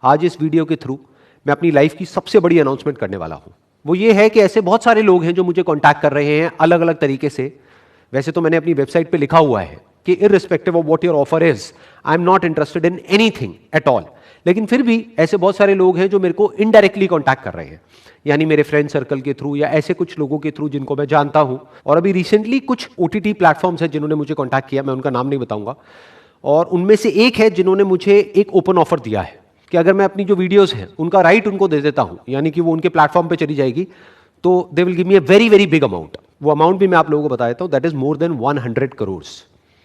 आज इस वीडियो के थ्रू मैं अपनी लाइफ की सबसे बड़ी अनाउंसमेंट करने वाला हूं। वो ये है कि ऐसे बहुत सारे लोग हैं जो मुझे कांटेक्ट कर रहे हैं अलग अलग तरीके से। वैसे तो मैंने अपनी वेबसाइट पे लिखा हुआ है कि irrespective of what your offer is, I am not interested in anything at all. लेकिन फिर भी ऐसे बहुत सारे लोग हैं जो मेरे को इनडायरेक्टली कांटेक्ट कर रहे हैं, यानी मेरे फ्रेंड सर्कल के थ्रू या ऐसे कुछ लोगों के थ्रू जिनको मैं जानता हूं। और अभी रिसेंटली कुछ OTT प्लेटफॉर्म्स हैं जिन्होंने मुझे कांटेक्ट किया, मैं उनका नाम नहीं बताऊंगा। और उनमें से एक है जिन्होंने मुझे एक ओपन ऑफर दिया है कि अगर मैं अपनी जो वीडियोस हैं उनका राइट उनको दे देता हूं, यानी कि वो उनके प्लेटफॉर्म पे चली जाएगी, तो they will give me a very very big amount. वो अमाउंट भी मैं आप लोगों को बता देता हूं, that is more than 100 crore.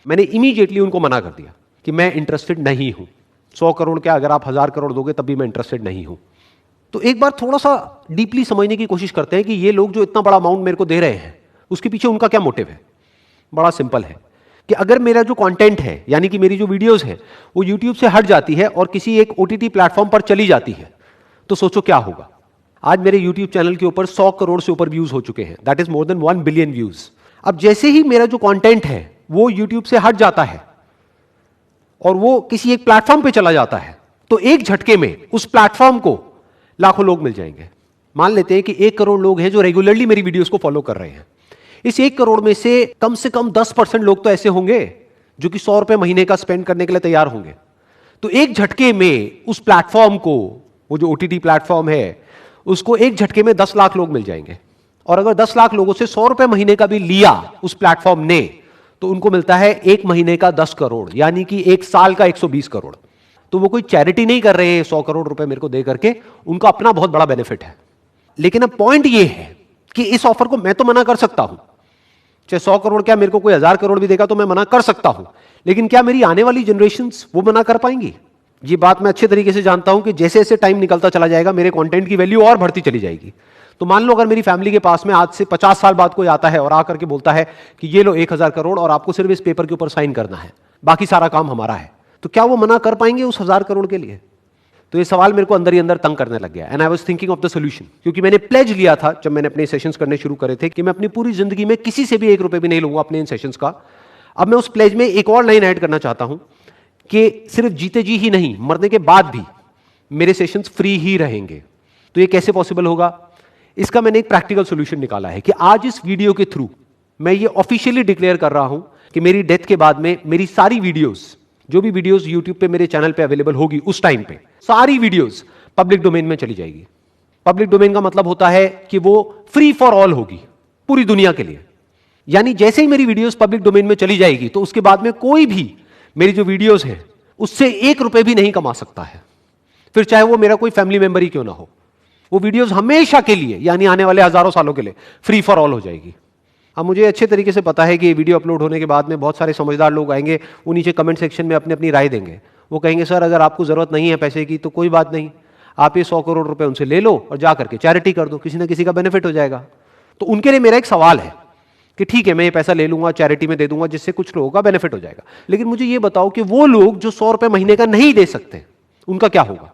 मैंने इमीडिएटली उनको मना कर दिया कि मैं इंटरेस्टेड नहीं हूं। 100 करोड़ क्या, अगर आप 1000 करोड़ दोगे तब भी मैं इंटरेस्टेड नहीं हूं। तो एक बार थोड़ा सा डीपली समझने की कोशिश करते हैं कि ये लोग जो इतना बड़ा अमाउंट मेरे को दे रहे हैं उसके पीछे उनका क्या मोटिव है। बड़ा सिंपल है कि अगर मेरा जो कंटेंट है, यानी कि मेरी जो वीडियोस है, वो यूट्यूब से हट जाती है और किसी एक OTT प्लेटफॉर्म पर चली जाती है, तो सोचो क्या होगा। आज मेरे यूट्यूब चैनल के ऊपर 100 करोड़ से ऊपर व्यूज हो चुके हैं, that is more than 1 billion views. अब जैसे ही मेरा जो कंटेंट है वो यूट्यूब से हट जाता है और वो किसी एक प्लेटफॉर्म पे चला जाता है, तो एक झटके में उस प्लेटफॉर्म को लाखों लोग मिल जाएंगे। मान लेते हैं कि 1 करोड़ लोग हैं जो रेगुलरली मेरी वीडियोस को फॉलो कर रहे हैं। इस 1 करोड़ में से कम 10% लोग तो ऐसे होंगे जो कि 100 रुपए महीने का स्पेंड करने के लिए तैयार होंगे। तो एक झटके में उस प्लेटफॉर्म को, वो जो OTT प्लेटफॉर्म है, उसको एक झटके में 10 लाख लोग मिल जाएंगे। और अगर 10 लाख लोगों से 100 रुपए महीने का भी लिया उस प्लेटफॉर्म ने, तो उनको मिलता है एक महीने का 10 करोड़, यानी कि एक साल का 120 करोड़। तो वो कोई चैरिटी नहीं कर रहे हैं 100 करोड़ रुपए मेरे को दे करके, उनका अपना बहुत बड़ा बेनिफिट है। लेकिन अब पॉइंट ये है कि इस ऑफर को मैं तो मना कर सकता हूं, चाहे 100 करोड़ क्या, मेरे को कोई 1000 करोड़ भी देगा तो मैं मना कर सकता हूं। लेकिन क्या मेरी आने वाली जनरेशंस वो मना कर पाएंगी? ये बात मैं अच्छे तरीके से जानता हूं कि जैसे जैसे टाइम निकलता चला जाएगा मेरे कंटेंट की वैल्यू और बढ़ती चली जाएगी। तो मान लो अगर मेरी फैमिली के पास में आज से 50 साल बाद कोई आता है और आकर के बोलता है कि ये लो 1000 करोड़ और आपको सिर्फ इस पेपर के ऊपर साइन करना है, बाकी सारा काम हमारा है, तो क्या वो मना कर पाएंगे उस 1000 करोड़ के लिए? तो ये सवाल मेरे को अंदर ही अंदर तंग करने लग गया। And I was thinking of the solution, क्योंकि मैंने प्लेज लिया था जब मैंने अपने सेशंस करने शुरू करे थे कि मैं अपनी पूरी जिंदगी में किसी से भी 1 रुपए भी नहीं लूंगा अपने इन सेशंस का। अब मैं उस प्लेज में एक और लाइन ऐड करना चाहता हूं कि सिर्फ जीते जी ही नहीं, मरने के बाद भी मेरे सेशंस फ्री ही रहेंगे। तो ये कैसे पॉसिबल होगा? इसका मैंने एक प्रैक्टिकल सोल्यूशन निकाला है कि आज इस वीडियो के थ्रू मैं ये ऑफिशियली डिक्लेयर कर रहा हूं कि मेरी डेथ के बाद में मेरी सारी वीडियोस, जो भी वीडियोस यूट्यूब पे मेरे चैनल पे अवेलेबल होगी उस टाइम पे, सारी वीडियोस पब्लिक डोमेन में चली जाएगी। पब्लिक डोमेन का मतलब होता है कि वो फ्री फॉर ऑल होगी, पूरी दुनिया के लिए। यानी जैसे ही मेरी वीडियोस पब्लिक डोमेन में चली जाएगी तो उसके बाद में कोई भी मेरी जो वीडियोस हैं उससे 1 रुपए भी नहीं कमा सकता है, फिर चाहे वो मेरा कोई फैमिली मेंबर ही क्यों ना हो। वो वीडियोस हमेशा के लिए, यानी आने वाले हजारों सालों के लिए फ्री फॉर ऑल हो जाएगी। अब मुझे अच्छे तरीके से पता है कि ये वीडियो अपलोड होने के बाद में बहुत सारे समझदार लोग आएंगे, वो नीचे कमेंट सेक्शन में अपनी अपनी राय देंगे। वो कहेंगे सर अगर आपको जरूरत नहीं है पैसे की तो कोई बात नहीं, आप ये 100 करोड़ रुपए उनसे ले लो और जा करके चैरिटी कर दो, किसी ना किसी का बेनिफिट हो जाएगा। तो उनके लिए मेरा एक सवाल है कि ठीक है मैं ये पैसा ले लूंगा, चैरिटी में दे दूंगा, जिससे कुछ लोगों का बेनिफिट हो जाएगा। लेकिन मुझे ये बताओ कि वो लोग जो 100 रुपए महीने का नहीं दे सकते उनका क्या होगा?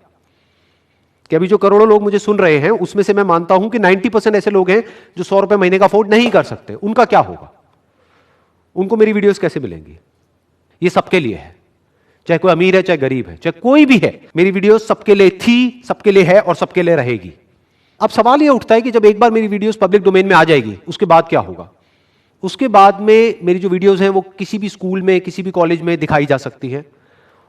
कि अभी जो करोड़ों लोग मुझे सुन रहे हैं उसमें से मैं मानता हूं कि 90% ऐसे लोग हैं जो 100 रुपए महीने का अफोर्ड नहीं कर सकते, उनका क्या होगा? उनको मेरी वीडियोस कैसे मिलेंगी? ये सबके लिए है, चाहे कोई अमीर है चाहे गरीब है, चाहे कोई भी है, मेरी वीडियोस सबके लिए थी, सबके लिए है और सबके लिए रहेगी। अब सवाल यह उठता है कि जब एक बार मेरी वीडियोस पब्लिक डोमेन में आ जाएगी उसके बाद क्या होगा? उसके बाद में मेरी जो वीडियोस हैं वो किसी भी स्कूल में, किसी भी कॉलेज में दिखाई जा सकती है।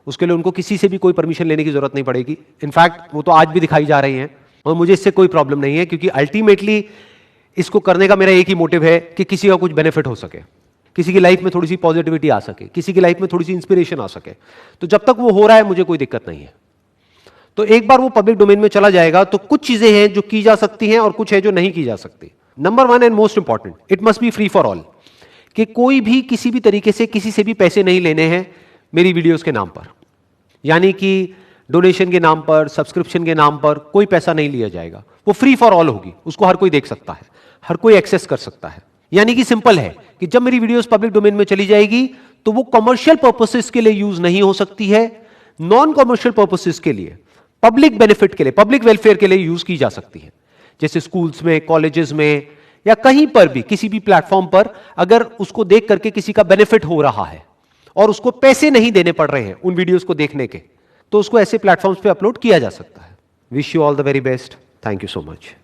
उसके लिए उनको किसी से भी कोई परमिशन लेने की जरूरत नहीं पड़ेगी। इनफैक्ट वो तो आज भी दिखाई जा रही हैं और मुझे इससे कोई प्रॉब्लम नहीं है, क्योंकि अल्टीमेटली इसको करने का मेरा एक ही मोटिव है कि किसी का कुछ बेनिफिट हो सके, किसी की लाइफ में थोड़ी सी पॉजिटिविटी आ सके, किसी की लाइफ में थोड़ी सी इंस्पिरेशन आ सके। तो जब तक वो हो रहा है मुझे कोई दिक्कत नहीं है। तो एक बार वो पब्लिक डोमेन में चला जाएगा तो कुछ चीजें हैं जो की जा सकती हैं और कुछ है जो नहीं की जा सकती। Number 1 and most important, it must be free for all, कि कोई भी किसी भी तरीके से किसी से भी पैसे नहीं लेने हैं मेरी वीडियोस के नाम पर, यानी कि डोनेशन के नाम पर, सब्सक्रिप्शन के नाम पर कोई पैसा नहीं लिया जाएगा। वो फ्री फॉर ऑल होगी, उसको हर कोई देख सकता है, हर कोई एक्सेस कर सकता है। यानी कि सिंपल है कि जब मेरी वीडियोस पब्लिक डोमेन में चली जाएगी तो वो कमर्शियल पर्पसेस के लिए यूज नहीं हो सकती है, नॉन कमर्शियल पर्पसेस के लिए, पब्लिक बेनिफिट के लिए, पब्लिक वेलफेयर के लिए यूज की जा सकती है। जैसे स्कूल्स में, कॉलेजेस में या कहीं पर भी, किसी भी प्लेटफॉर्म पर अगर उसको देख करके किसी का बेनिफिट हो रहा है और उसको पैसे नहीं देने पड़ रहे हैं उन वीडियोस को देखने के, तो उसको ऐसे प्लेटफॉर्म्स पे अपलोड किया जा सकता है। Wish you all the very best. Thank you so much.